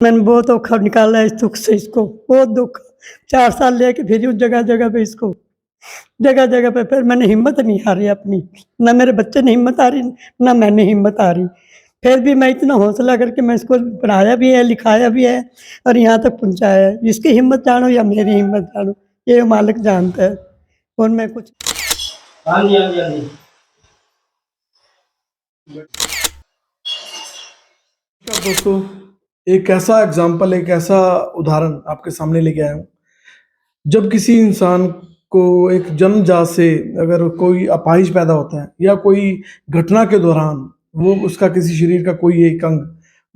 मैंने बहुत औखा निकाला इस दुःख से इसको, बहुत दुःख। 4 साल लेके फिरी हूँ जगह-जगह पे इसको। जगह-जगह पे फिर मैंने हिम्मत नहीं हारी अपनी, ना मेरे बच्चे ने हिम्मत हारी, ना मैंने हिम्मत हारी। फिर भी मैं इतना हौसला करके मैं इसको पढ़ाया भी है, लिखाया भी है और यहाँ तक पहुँचाया है। इसकी हिम्मत जानो या मेरी हिम्मत जानो, ये मालिक जानता है और मैं कुछ। हाँ जी, हाँ जी, हाँ जी। नमस्कार दोस्तों, एक ऐसा एग्जाम्पल, एक ऐसा उदाहरण आपके सामने लेके आया हूँ। जब किसी इंसान को एक जन्मजात से अगर कोई अपाहिज पैदा होता है या कोई घटना के दौरान वो उसका किसी शरीर का कोई एक अंग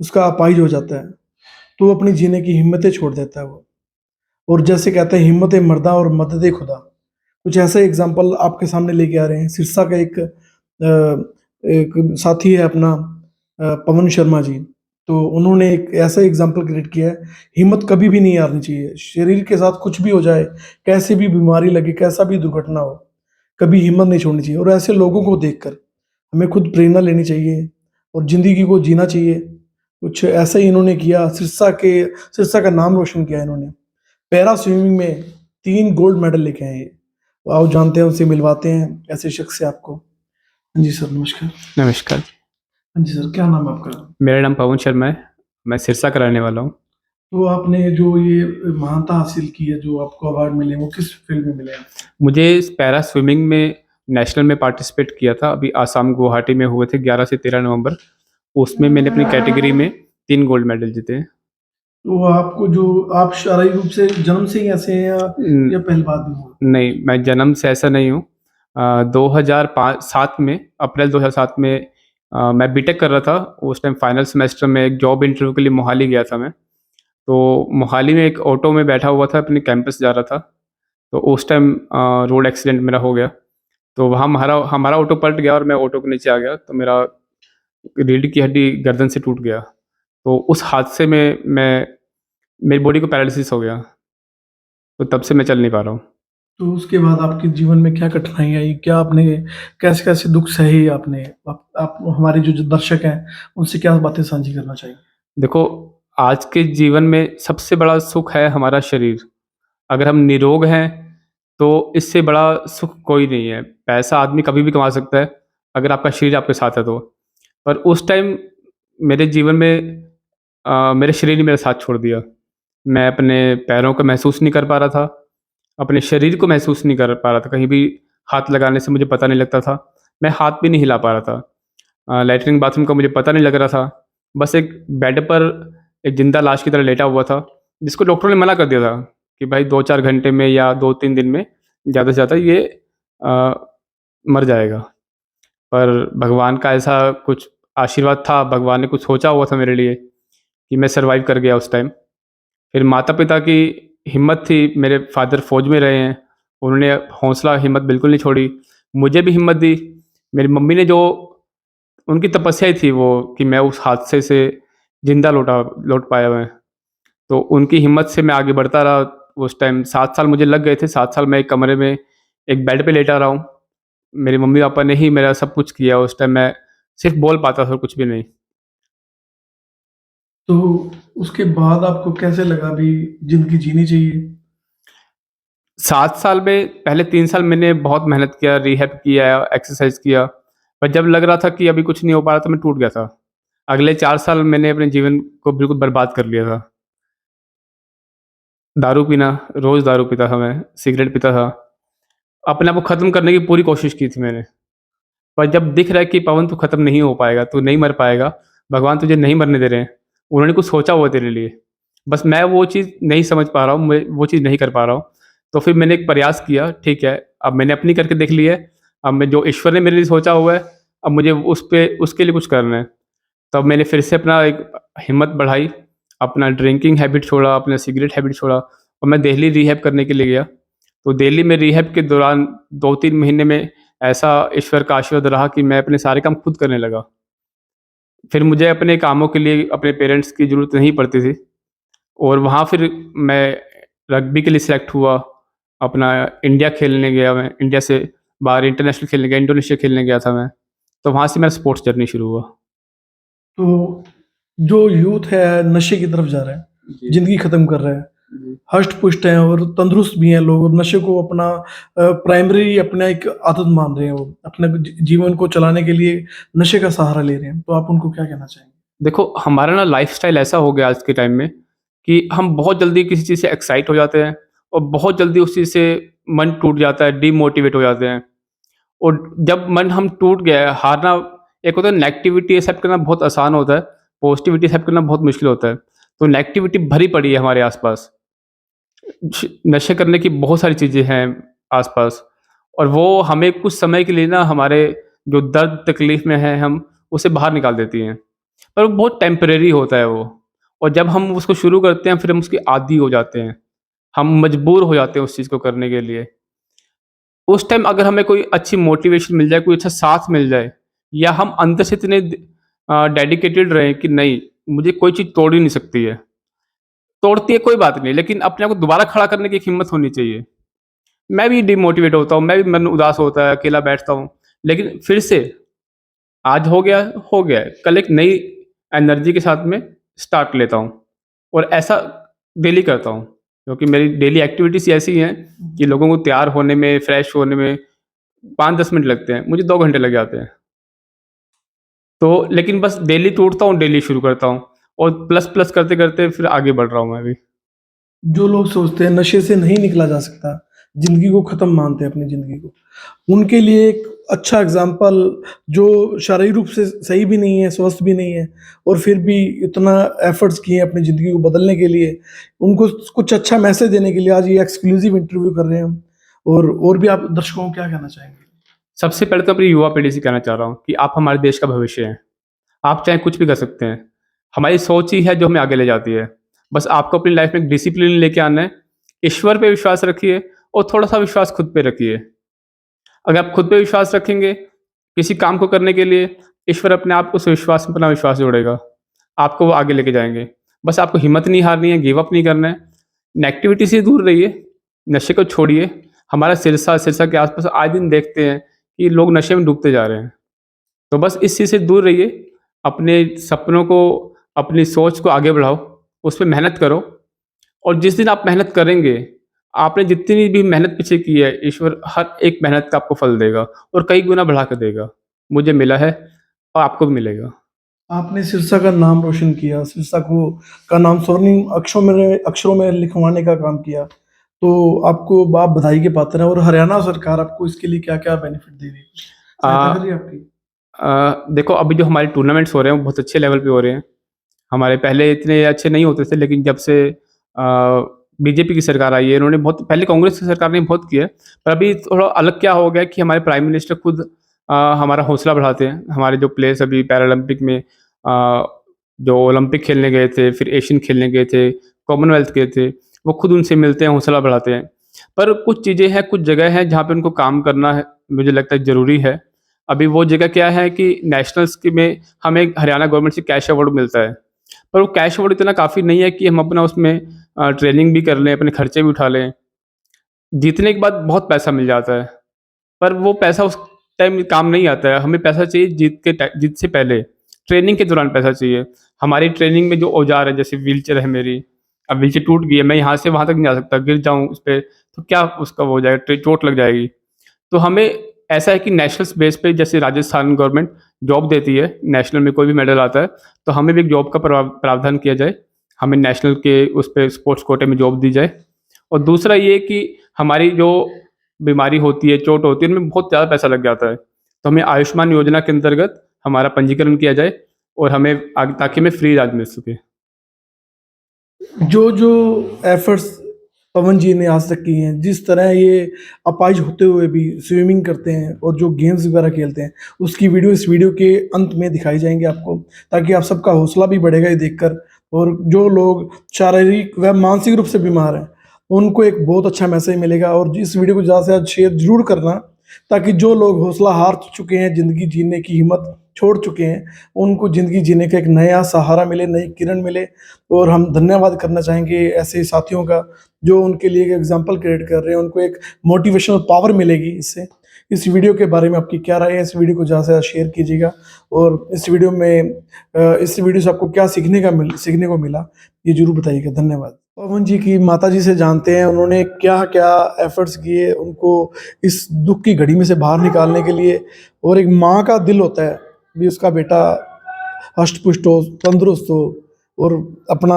उसका अपाहिज हो जाता है, तो वो अपनी जीने की हिम्मतें छोड़ देता है वो। और जैसे कहते हैं, हिम्मत मर्दा और मदद खुदा। कुछ ऐसे एग्जाम्पल आपके सामने लेके आ रहे हैं। सिरसा का एक साथी है अपना, पवन शर्मा जी। तो उन्होंने एक ऐसा एग्जाम्पल क्रिएट किया है, हिम्मत कभी भी नहीं हारनी चाहिए। शरीर के साथ कुछ भी हो जाए, कैसे भी बीमारी लगे, कैसा भी दुर्घटना हो, कभी हिम्मत नहीं छोड़नी चाहिए। और ऐसे लोगों को देखकर हमें खुद प्रेरणा लेनी चाहिए और जिंदगी को जीना चाहिए। कुछ ऐसा ही इन्होंने किया। सिरसा का नाम रोशन किया इन्होंने। पैरा स्विमिंग में 3 गोल्ड मेडल लेके आए ये। तो आओ जानते हैं, उनसे मिलवाते हैं ऐसे शख्स से आपको। हाँ जी सर, नमस्कार। नमस्कार। हाँ जी सर, क्या नाम है आपका? मेरा नाम पवन शर्मा है, मैं सिरसा का रहने वाला हूँ। तो आपने जो ये महानता हासिल की है, जो आपको अवार्ड मिले, वो किस फील्ड में मिले हैं? मुझे इस पैरा स्विमिंग में नेशनल में पार्टिसिपेट किया था, अभी आसाम गुवाहाटी में हुए थे 11 से 13 नवंबर। उसमें मैंने अपनी कैटेगरी में 3 गोल्ड मेडल जीते हैं। तो आपको जो आप शारीरिक रूप से जन्म से ही ऐसे हैं या पहले बाद में हुआ? नहीं, मैं जन्म से ऐसा नहीं हूँ। 2007 में, अप्रैल 2007 में मैं बीटेक कर रहा था। उस टाइम फाइनल सेमेस्टर में एक जॉब इंटरव्यू के लिए मोहाली गया था मैं। तो मोहाली में एक ऑटो में बैठा हुआ था, अपने कैंपस जा रहा था। तो उस टाइम रोड एक्सीडेंट मेरा हो गया। तो वहाँ हमारा हमारा ऑटो पलट गया और मैं ऑटो के नीचे आ गया, तो मेरा रीढ़ की हड्डी गर्दन से टूट गया। तो उस हादसे में मेरी बॉडी को पैरालिसिस हो गया, तो तब से मैं चल नहीं पा रहा हूँ। तो उसके बाद आपके जीवन में क्या कठिनाई आई? क्या आपने कैसे-कैसे दुःख सहे आपने? आप हमारे जो दर्शक हैं, उनसे क्या बातें साझी करना चाहेंगे? देखो, आज के जीवन में सबसे बड़ा सुख है हमारा शरीर। अगर हम निरोग हैं, तो इससे बड़ा सुख कोई नहीं है। पैसा आदमी कभी भी कमा सकता है, अगर आपका शरीर आपके साथ है तो। पर उस टाइम मेरे जीवन में मेरे शरीर ने मेरा साथ छोड़ दिया। मैं अपने पैरों को महसूस नहीं कर पा रहा था, अपने शरीर को महसूस नहीं कर पा रहा था। कहीं भी हाथ लगाने से मुझे पता नहीं लगता था। मैं हाथ भी नहीं हिला पा रहा था। लैट्रिन बाथरूम का मुझे पता नहीं लग रहा था। बस एक बेड पर एक ज़िंदा लाश की तरह लेटा हुआ था, जिसको डॉक्टरों ने मना कर दिया था कि भाई 2-4 घंटे में या 2-3 दिन में ज़्यादा से ज़्यादा ये अ, मर जाएगा। पर भगवान का ऐसा कुछ आशीर्वाद था, भगवान ने कुछ सोचा हुआ था मेरे लिए कि मैं सर्वाइव कर गया उस टाइम। फिर माता-पिता की हिम्मत थी, मेरे फ़ादर फ़ौज में रहे हैं, उन्होंने हौसला हिम्मत बिल्कुल नहीं छोड़ी, मुझे भी हिम्मत दी। मेरी मम्मी ने जो उनकी तपस्या ही थी वो कि मैं उस हादसे से ज़िंदा लौट पाया मैं। तो उनकी हिम्मत से मैं आगे बढ़ता रहा। उस टाइम 7 साल मुझे लग गए थे, 7 साल मैं एक कमरे में एक बेड पे लेटा रहा हूँ। मेरे मम्मी-पापा ने ही मेरा सब कुछ किया, उस टाइम मैं सिर्फ़ बोल पाता था और कुछ भी नहीं। तो उसके बाद आपको कैसे लगा अभी ज़िंदगी जीनी चाहिए? 7 साल में पहले 3 साल मैंने बहुत मेहनत किया, रिहैब किया, एक्सरसाइज़ किया, पर जब लग रहा था कि अभी कुछ नहीं हो पा रहा था, मैं टूट गया था। अगले 4 साल मैंने अपने जीवन को बिल्कुल बर्बाद कर लिया था। दारू पीना, रोज़ दारू पीता था मैं, सिगरेट पीता था। अपने आप को ख़त्म करने की पूरी कोशिश की थी मैंने। पर जब दिख रहा है कि पवन तू ख़त्म नहीं हो पाएगा, तू नहीं मर पाएगा, भगवान तुझे नहीं मरने दे रहे हैं, उन्होंने कुछ सोचा हुआ है तेरे लिए। बस मैं वो चीज़ नहीं समझ पा रहा हूँ, मैं वो चीज़ नहीं कर पा रहा हूँ। तो फिर मैंने एक प्रयास किया, ठीक है, अब मैंने अपनी करके देख ली है, अब मैं जो ईश्वर ने मेरे लिए सोचा हुआ है, अब मुझे उसके लिए कुछ करना है। तब मैंने फिर से अपना एक हिम्मत बढ़ाई, अपना ड्रिंकिंग हैबिट छोड़ा, अपना सिगरेट हैबिट छोड़ा और मैं दिल्ली रिहैब करने के लिए गया। तो दिल्ली में रिहैब के दौरान 2-3 महीने में ऐसा ईश्वर का आशीर्वाद रहा कि मैं अपने सारे काम खुद करने लगा। फिर मुझे अपने कामों के लिए अपने पेरेंट्स की ज़रूरत नहीं पड़ती थी और वहाँ फिर मैं रग्बी के लिए सेलेक्ट हुआ। अपना इंडिया खेलने गया मैं, इंडिया से बाहर इंटरनेशनल खेलने गया, इंडोनेशिया खेलने गया था मैं। तो वहाँ से मेरा स्पोर्ट्स जर्नी शुरू हुआ। तो जो यूथ है नशे की तरफ जा रहा है, जिंदगी खत्म कर रहा है, हष्ट पुष्ट हैं और तंदुरुस्त भी हैं लोग, और नशे को अपना प्राइमरी अपना एक आदत मान रहे हैं, वो अपने जीवन को चलाने के लिए नशे का सहारा ले रहे हैं, तो आप उनको क्या कहना चाहेंगे? देखो, हमारा ना लाइफ़स्टाइल ऐसा हो गया आज के टाइम में कि हम बहुत जल्दी किसी चीज़ से एक्साइट हो जाते हैं और बहुत जल्दी उस चीज़ से मन टूट जाता है, डीमोटिवेट हो जाते हैं। और जब मन हम टूट गया है, हारना एक होता है, नेगेटिविटी एक्सेप्ट करना बहुत आसान होता है, पॉजिटिविटी एक्सेप्ट करना बहुत मुश्किल होता है। तो नेगेटिविटी भरी पड़ी है हमारे आस-पास। नशे करने की बहुत सारी चीज़ें हैं आस-पास, और वो हमें कुछ समय के लिए ना हमारे जो दर्द तकलीफ़ में हैं हम, उससे बाहर निकाल देती हैं। पर वो बहुत टेम्परेरी होता है वो, और जब हम उसको शुरू करते हैं फिर हम उसके आदी हो जाते हैं। हम मजबूर हो जाते हैं उस चीज़ को करने के लिए। उस टाइम अगर हमें कोई अच्छी मोटिवेशन मिल जाए, कोई अच्छा साथ मिल जाए, या हम अंदर से इतने डेडिकेटेड रहें कि नहीं, मुझे कोई चीज़ तोड़ ही नहीं सकती है। तोड़ती है कोई बात नहीं, लेकिन अपने आप को दोबारा खड़ा करने की एक हिम्मत होनी चाहिए। मैं भी डिमोटिवेट होता हूँ, मैं भी मन उदास होता है, अकेला बैठता हूँ, लेकिन फिर से आज हो गया है, कल एक नई एनर्जी के साथ में स्टार्ट लेता हूँ, और ऐसा डेली करता हूँ, क्योंकि मेरी डेली एक्टिविटीज़ ऐसी हैं कि लोगों को तैयार होने में, फ्रेश होने में 5-10 मिनट लगते हैं, मुझे 2 घंटे लग जाते हैं। तो लेकिन बस डेली टूटता हूँ, डेली शुरू करता हूँ, और प्लस-प्लस करते-करते फिर आगे बढ़ रहा हूँ मैं भी। जो लोग सोचते हैं नशे से नहीं निकला जा सकता, जिंदगी को खत्म मानते हैं अपनी जिंदगी को, उनके लिए एक अच्छा एग्जाम्पल, जो शारीरिक रूप से सही भी नहीं है, स्वस्थ भी नहीं है, और फिर भी इतना एफर्ट्स किए हैं अपनी ज़िंदगी को बदलने के लिए, उनको कुछ अच्छा मैसेज देने के लिए आज ये एक्सक्लूसिव इंटरव्यू कर रहे हैं हम। और भी आप दर्शकों को क्या कहना चाहेंगे? सबसे पहले तो अपनी युवा पीढ़ी से कहना चाह रहा हूँ कि आप हमारे देश का भविष्य हैं। आप चाहे कुछ भी कर सकते हैं। हमारी सोच ही है जो हमें आगे ले जाती है। बस आपको अपनी लाइफ में एक डिसिप्लिन लेके आना है। ईश्वर पे विश्वास रखिए और थोड़ा-सा विश्वास खुद पे रखिए। अगर आप खुद पे विश्वास रखेंगे, किसी काम को करने के लिए, ईश्वर अपने आप उस विश्वास में अपना विश्वास जोड़ेगा। आपको वो आगे लेके जाएँगे। बस आपको हिम्मत नहीं हारनी है, गिव अप नहीं करना है। नेगेटिविटी से दूर रहिए, नशे को छोड़िए। हमारा सिरसा के आस-पास आए दिन देखते हैं कि लोग नशे में डूबते जा रहे हैं। तो बस इस चीज़ से दूर रहिए, अपने सपनों को, अपनी सोच को आगे बढ़ाओ, उस पे मेहनत करो, और जिस दिन आप मेहनत करेंगे, आपने जितनी भी मेहनत पीछे की है, ईश्वर हर एक मेहनत का आपको फल देगा और कई गुना बढ़ा कर देगा। मुझे मिला है और आपको भी मिलेगा। आपने सिरसा का नाम रोशन किया, सिरसा को का नाम स्वर्णिम अक्षरों में लिखवाने का काम किया, तो आपको आप बधाई के पात्र हैं, और हरियाणा सरकार आपको इसके लिए क्या-क्या बेनिफिट दे रही है? सहायता कर रही है आपकी? देखो, अभी जो हमारे टूर्नामेंट्स हो रहे हैं, वो बहुत अच्छे लेवल पे हो रहे हैं। हमारे पहले इतने अच्छे नहीं होते थे, लेकिन जब से बीजेपी की सरकार आई है, इन्होंने बहुत, पहले कांग्रेस की सरकार ने बहुत किया है, पर अभी थोड़ा अलग क्या हो गया है कि हमारे प्राइम मिनिस्टर खुद हमारा हौसला बढ़ाते हैं। हमारे जो प्लेयर्स अभी पैरालंपिक में जो ओलंपिक खेलने गए थे, फिर एशियन खेलने गए थे, कॉमनवेल्थ गए थे, वो खुद उनसे मिलते हैं, हौसला बढ़ाते हैं। पर कुछ चीज़ें हैं, कुछ जगह हैं जहाँ पे उनको काम करना है, मुझे लगता है ज़रूरी है। अभी वो जगह क्या है कि नेशनल्स के में हमें हरियाणा गवर्नमेंट से कैश अवार्ड मिलता है। पर वो कैश अवार्ड इतना काफ़ी नहीं है कि हम अपना उसमें ट्रेनिंग भी कर लें, अपने खर्चे भी उठा लें। जीतने के बाद बहुत पैसा मिल जाता है, पर वो पैसा उस टाइम काम नहीं आता है। हमें पैसा चाहिए जीत से पहले, ट्रेनिंग के दौरान पैसा चाहिए। हमारी ट्रेनिंग में जो औज़ार है, जैसे व्हीलचेयर है मेरी, अब व्हीलचेयर टूट गई है, मैं यहाँ से वहाँ तक नहीं जा सकता, गिर जाऊँ उस पे तो क्या उसका वो हो जाएगा, चोट लग जाएगी। तो हमें ऐसा है कि नेशनल बेस पे, जैसे राजस्थान गवर्नमेंट जॉब देती है, नेशनल में कोई भी मेडल आता है, तो हमें भी एक जॉब का प्रावधान किया जाए। हमें नेशनल के उस पे स्पोर्ट्स कोटे में जॉब दी जाए। और दूसरा ये कि हमारी जो बीमारी होती है, चोट होती है, उनमें बहुत ज़्यादा पैसा लग जाता है। तो हमें आयुष्मान योजना के अंतर्गत हमारा पंजीकरण किया जाए और हमें ताकि हमें फ्री इलाज मिल सके। जो एफर्ट्स पवन जी ने आज तक की हैं, जिस तरह ये अपाहिज होते हुए भी स्विमिंग करते हैं और जो गेम्स वगैरह खेलते हैं, उसकी वीडियो इस वीडियो के अंत में दिखाई जाएंगे आपको, ताकि आप सबका हौसला भी बढ़ेगा ये देखकर, और जो लोग शारीरिक व मानसिक रूप से बीमार हैं, उनको एक बहुत अच्छा मैसेज मिलेगा। और इस वीडियो को ज़्यादा से ज़्यादा शेयर जरूर करना, ताकि जो लोग हौसला हार चुके हैं ज़िंदगी जीने की हिम्मत छोड़ चुके हैं, उनको ज़िंदगी जीने का एक नया सहारा मिले, नई किरण मिले। और हम धन्यवाद करना चाहेंगे ऐसे साथियों का जो उनके लिए एक एग्ज़ाम्पल क्रिएट कर रहे हैं, उनको एक मोटिवेशनल पावर मिलेगी इससे। इस वीडियो के बारे में आपकी क्या राय है? इस वीडियो को ज़्यादा से ज़्यादा शेयर कीजिएगा और इस वीडियो से आपको क्या सीखने को मिला, ये ज़रूर बताइएगा। धन्यवाद। पवन जी की माताजी से जानते हैं उन्होंने क्या-क्या एफर्ट्स किए उनको इस दुःख की घड़ी में से बाहर निकालने के लिए। और एक माँ का दिल होता है भी उसका बेटा हष्ट-पुष्ट हो, तंदुरुस्त हो और अपना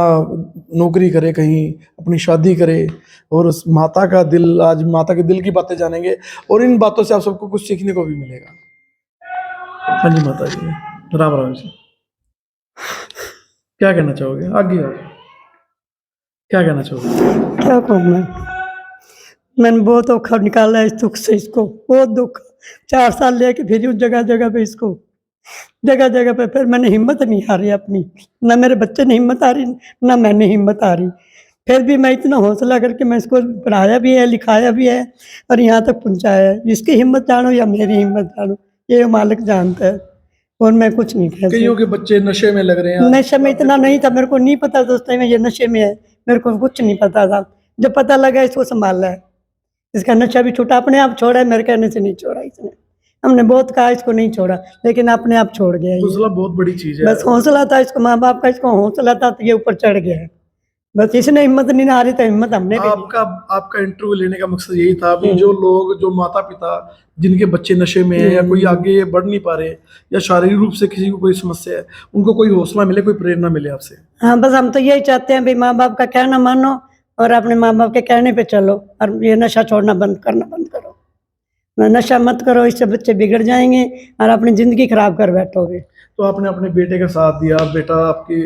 नौकरी करे कहीं, अपनी शादी करे। और उस माता का दिल, आज माता के दिल की बातें जानेंगे और इन बातों से आप सबको कुछ सीखने को भी मिलेगा। हाँ जी माता जी, राम राम जी। क्या कहना चाहोगे? आगे आओ। क्या कहना चाहोगे? क्या कहूँ मैं? मैंने बहुत औखा निकाला है इस दुख से, इसको बहुत दुख। 4 साल लेके फिरी हूँ जगह-जगह पे इसको, जगह-जगह पे। फिर मैंने हिम्मत नहीं हारी अपनी, ना मेरे बच्चे ने हिम्मत हारी, ना मैंने हिम्मत हारी। फिर भी मैं इतना हौसला करके मैं इसको पढ़ाया भी है, लिखाया भी है और यहाँ तक पहुँचाया है। इसकी हिम्मत जानो या मेरी हिम्मत जानो, ये मालिक जानता है और मैं कुछ नहीं कह सकती। कईयों के बच्चे नशे में लग रहे हैं। नशे में इतना नहीं था, मेरे को नहीं पता था उस टाइम ये नशे में है, मेरे को कुछ नहीं पता था। जब पता लगा इसको संभाला है, इसका नशा भी छूटा, अपने आप छोड़ा है, मेरे कहने से नहीं छोड़ा इसने। हमने बहुत कहा इसको नहीं छोड़ा, लेकिन अपने आप छोड़ गया ये। हौसला बहुत बड़ी चीज़ है। बस हौसला था इसको, माँ बाप का इसको हौसला था तो ये ऊपर चढ़ गया है। बस इसने हिम्मत नहीं हारी तो हिम्मत हमने भी नहीं। आपका इंटरव्यू लेने का मकसद यही था भी जो माता पिता जिनके बच्चे नशे में हैं या कोई आगे बढ़ नहीं पा रहे या शारीरिक रूप से किसी को कोई समस्या है, उनको कोई हौसला मिले, कोई प्रेरणा मिले आपसे। हाँ, बस हम तो यही चाहते हैं भाई माँ बाप का कहना मानो और अपने माँ बाप के कहने पे चलो और ये नशा छोड़ना बंद करो। नशा मत करो, इससे बच्चे बिगड़ जाएंगे और अपनी ज़िंदगी खराब कर बैठोगे। तो आपने अपने बेटे का साथ दिया, बेटा आपकी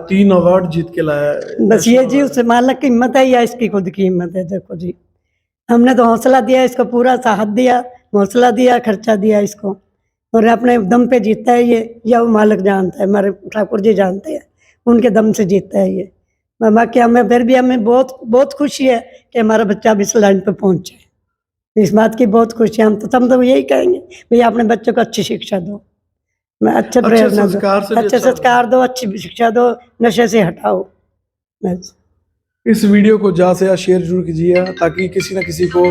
3 अवार्ड जीत के लाया है। बस ये जी उससे मालिक की हिम्मत है या इसकी खुद की हिम्मत है? देखो जी, हमने तो हौसला दिया इसको, पूरा साथ दिया, हौसला दिया, खर्चा दिया इसको और अपने दम पे जीतता है ये, या वो मालिक जानता है, हमारे ठाकुर जी जानते हैं, उनके दम से जीतता है ये। बाकी हमें बहुत बहुत खुशी है कि हमारा बच्चा अब इस लाइन पे पहुँचे। इस बात की बहुत खुशी है। हम तो यही कहेंगे भैया अपने बच्चों को अच्छी शिक्षा दो, मैं अच्छे प्रेरणा दो, अच्छे संस्कार दो, अच्छी शिक्षा दो, नशे से हटाओ। बस इस वीडियो को ज़्यादा से ज़्यादा शेयर जरूर कीजिए ताकि किसी न किसी को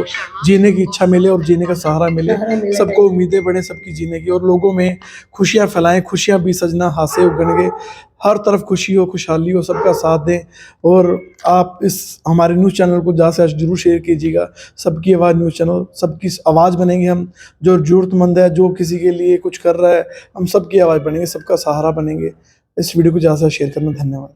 जीने की इच्छा मिले और जीने का सहारा मिले। सबको उम्मीदें बढ़े सबकी जीने की और लोगों में खुशियाँ फैलाएं, खुशियाँ भी सजना हासे उगणगे, हर तरफ खुशी हो, खुशहाली हो, सबका साथ दें। और आप इस हमारे न्यूज़ चैनल को ज़्यादा से ज़्यादा जरूर शेयर कीजिएगा। सबकी आवाज़ न्यूज़ चैनल, सबकी आवाज़ बनेंगे हम। जो ज़रूरतमंद है, जो किसी के लिए कुछ कर रहा है, हम सबकी आवाज़ बनेंगे, सबका सहारा बनेंगे। इस वीडियो को ज़्यादा से ज़्यादा शेयर करना। धन्यवाद।